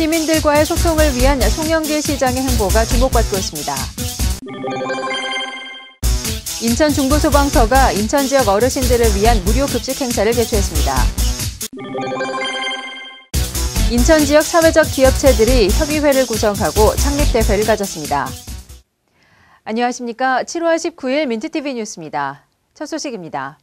시민들과의 소통을 위한 송영길 시장의 행보가 주목받고 있습니다. 인천 중부소방서가 인천 지역 어르신들을 위한 무료 급식 행사를 개최했습니다. 인천 지역 사회적 기업체들이 협의회를 구성하고 창립대회를 가졌습니다. 안녕하십니까. 7월 19일 민트TV 뉴스입니다. 첫 소식입니다.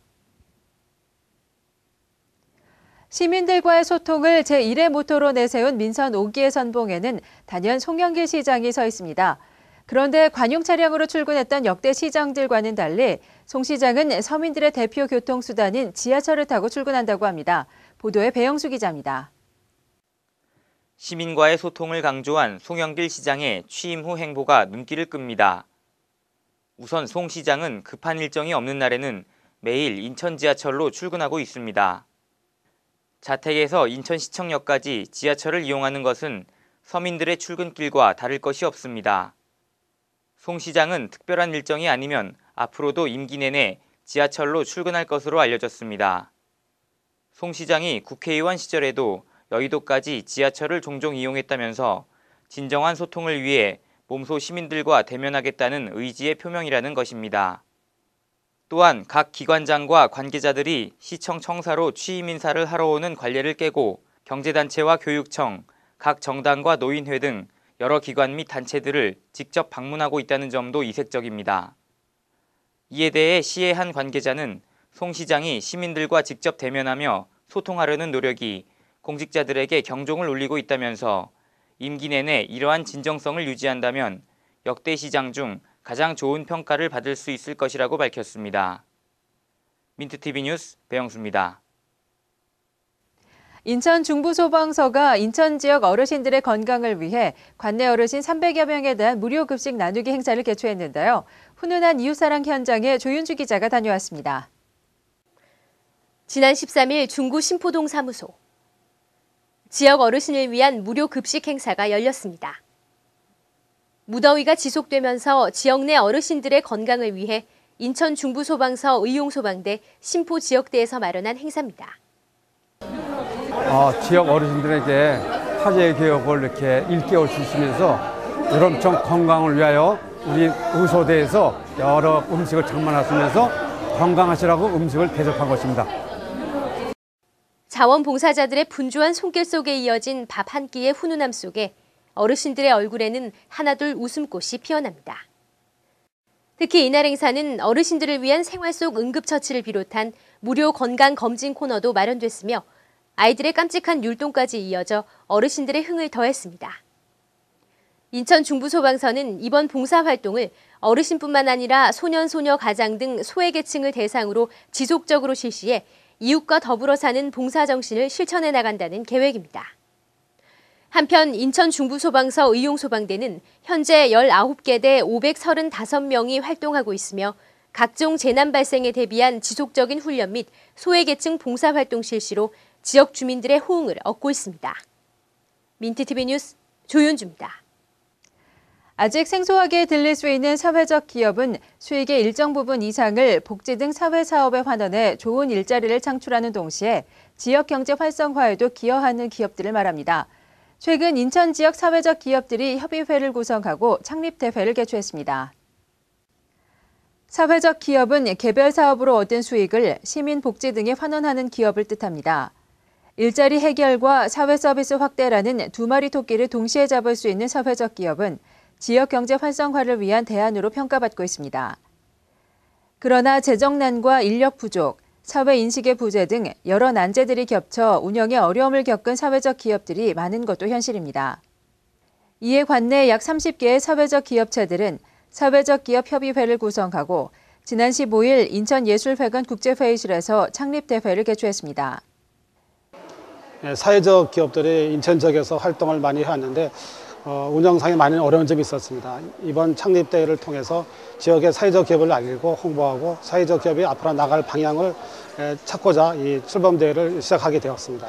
시민들과의 소통을 제1의 모토로 내세운 민선 5기의 선봉에는 단연 송영길 시장이 서 있습니다. 그런데 관용 차량으로 출근했던 역대 시장들과는 달리 송 시장은 서민들의 대표 교통수단인 지하철을 타고 출근한다고 합니다. 보도에 배영수 기자입니다. 시민과의 소통을 강조한 송영길 시장의 취임 후 행보가 눈길을 끕니다. 우선 송 시장은 급한 일정이 없는 날에는 매일 인천 지하철로 출근하고 있습니다. 자택에서 인천시청역까지 지하철을 이용하는 것은 서민들의 출근길과 다를 것이 없습니다. 송 시장은 특별한 일정이 아니면 앞으로도 임기 내내 지하철로 출근할 것으로 알려졌습니다. 송 시장이 국회의원 시절에도 여의도까지 지하철을 종종 이용했다면서 진정한 소통을 위해 몸소 시민들과 대면하겠다는 의지의 표명이라는 것입니다. 또한 각 기관장과 관계자들이 시청 청사로 취임 인사를 하러 오는 관례를 깨고 경제단체와 교육청, 각 정당과 노인회 등 여러 기관 및 단체들을 직접 방문하고 있다는 점도 이색적입니다. 이에 대해 시의 한 관계자는 송 시장이 시민들과 직접 대면하며 소통하려는 노력이 공직자들에게 경종을 울리고 있다면서 임기 내내 이러한 진정성을 유지한다면 역대 시장 중 가장 좋은 평가를 받을 수 있을 것이라고 밝혔습니다. 민트TV 뉴스 배영수입니다. 인천 중부소방서가 인천 지역 어르신들의 건강을 위해 관내 어르신 300여 명에 대한 무료 급식 나누기 행사를 개최했는데요. 훈훈한 이웃사랑 현장에 조윤주 기자가 다녀왔습니다. 지난 13일 중구 신포동 사무소. 지역 어르신을 위한 무료 급식 행사가 열렸습니다. 무더위가 지속되면서 지역 내 어르신들의 건강을 위해 인천 중부소방서 의용소방대 신포 지역대에서 마련한 행사입니다. 지역 어르신들에게 화재 교육을 이렇게 일깨워 주시면서 여러분청 건강을 위하여 우리 의소대에서 여러 음식을 장만하시면서 건강하시라고 음식을 대접한 것입니다. 자원봉사자들의 분주한 손길 속에 이어진 밥 한 끼의 훈훈함 속에 어르신들의 얼굴에는 하나둘 웃음꽃이 피어납니다. 특히 이날 행사는 어르신들을 위한 생활 속 응급처치를 비롯한 무료 건강검진 코너도 마련됐으며 아이들의 깜찍한 율동까지 이어져 어르신들의 흥을 더했습니다. 인천 중부소방서는 이번 봉사활동을 어르신뿐만 아니라 소년, 소녀, 가장 등 소외계층을 대상으로 지속적으로 실시해 이웃과 더불어 사는 봉사정신을 실천해 나간다는 계획입니다. 한편 인천 중부소방서 의용소방대는 현재 19개대 535명이 활동하고 있으며 각종 재난 발생에 대비한 지속적인 훈련 및 소외계층 봉사활동 실시로 지역 주민들의 호응을 얻고 있습니다. 민트TV 뉴스 조윤주입니다. 아직 생소하게 들릴 수 있는 사회적 기업은 수익의 일정 부분 이상을 복지 등 사회사업에 환원해 좋은 일자리를 창출하는 동시에 지역 경제 활성화에도 기여하는 기업들을 말합니다. 최근 인천 지역 사회적 기업들이 협의회를 구성하고 창립대회를 개최했습니다. 사회적 기업은 개별 사업으로 얻은 수익을 시민 복지 등에 환원하는 기업을 뜻합니다. 일자리 해결과 사회 서비스 확대라는 두 마리 토끼를 동시에 잡을 수 있는 사회적 기업은 지역 경제 활성화를 위한 대안으로 평가받고 있습니다. 그러나 재정난과 인력 부족, 사회 인식의 부재 등 여러 난제들이 겹쳐 운영에 어려움을 겪은 사회적 기업들이 많은 것도 현실입니다. 이에 관내 약 30개의 사회적 기업체들은 사회적 기업 협의회를 구성하고 지난 15일 인천예술회관 국제회의실에서 창립대회를 개최했습니다. 사회적 기업들이 인천 지역에서 활동을 많이 해왔는데 운영상에 많은 어려운 점이 있었습니다. 이번 창립대회를 통해서 지역의 사회적 기업을 알리고 홍보하고 사회적 기업이 앞으로 나갈 방향을 찾고자 이 출범대회를 시작하게 되었습니다.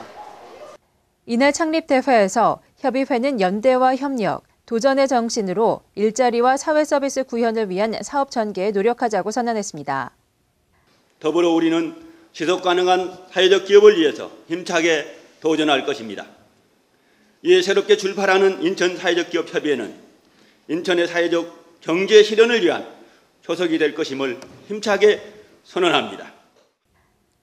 이날 창립대회에서 협의회는 연대와 협력, 도전의 정신으로 일자리와 사회 서비스 구현을 위한 사업 전개에 노력하자고 선언했습니다. 더불어 우리는 지속 가능한 사회적 기업을 위해서 힘차게 도전할 것입니다. 이에 새롭게 출발하는 인천 사회적 기업 협의회는 인천의 사회적 경제 실현을 위한 초석이 될 것임을 힘차게 선언합니다.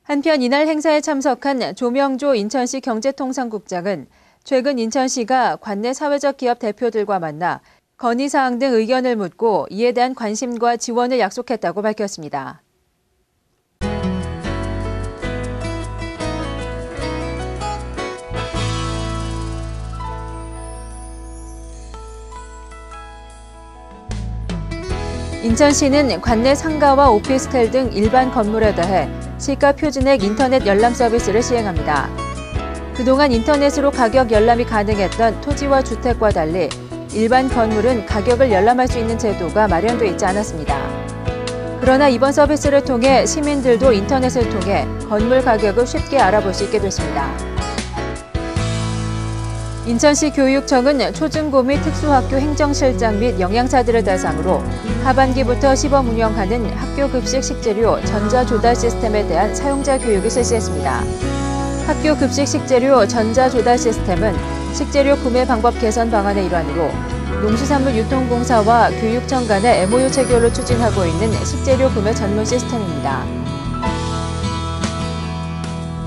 한편 이날 행사에 참석한 조명조 인천시 경제통상국장은 최근 인천시가 관내 사회적 기업 대표들과 만나 건의사항 등 의견을 묻고 이에 대한 관심과 지원을 약속했다고 밝혔습니다. 인천시는 관내 상가와 오피스텔 등 일반 건물에 대해 시가 표준액 인터넷 열람 서비스를 시행합니다. 그동안 인터넷으로 가격 열람이 가능했던 토지와 주택과 달리 일반 건물은 가격을 열람할 수 있는 제도가 마련돼 있지 않았습니다. 그러나 이번 서비스를 통해 시민들도 인터넷을 통해 건물 가격을 쉽게 알아볼 수 있게 됐습니다. 인천시 교육청은 초중고 및 특수학교 행정실장 및 영양사들을 대상으로 하반기부터 시범 운영하는 학교 급식 식재료 전자조달 시스템에 대한 사용자 교육을 실시했습니다. 학교 급식 식재료 전자조달 시스템은 식재료 구매 방법 개선 방안의 일환으로 농수산물유통공사와 교육청 간의 MOU 체결을 추진하고 있는 식재료 구매 전문 시스템입니다.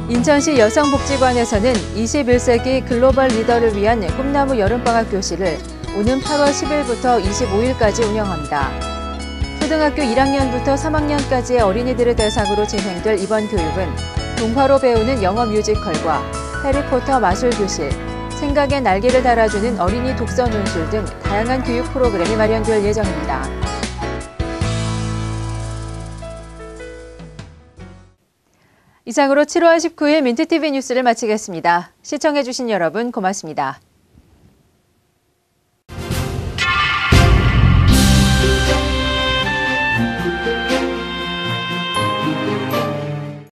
인천시 여성복지관에서는 21세기 글로벌 리더를 위한 꿈나무 여름방학 교실을 오는 8월 10일부터 25일까지 운영합니다. 초등학교 1학년부터 3학년까지의 어린이들을 대상으로 진행될 이번 교육은 동화로 배우는 영어 뮤지컬과 해리포터 마술교실, 생각의 날개를 달아주는 어린이 독서 논술 등 다양한 교육 프로그램이 마련될 예정입니다. 이상으로 7월 19일 민트TV 뉴스를 마치겠습니다. 시청해주신 여러분 고맙습니다.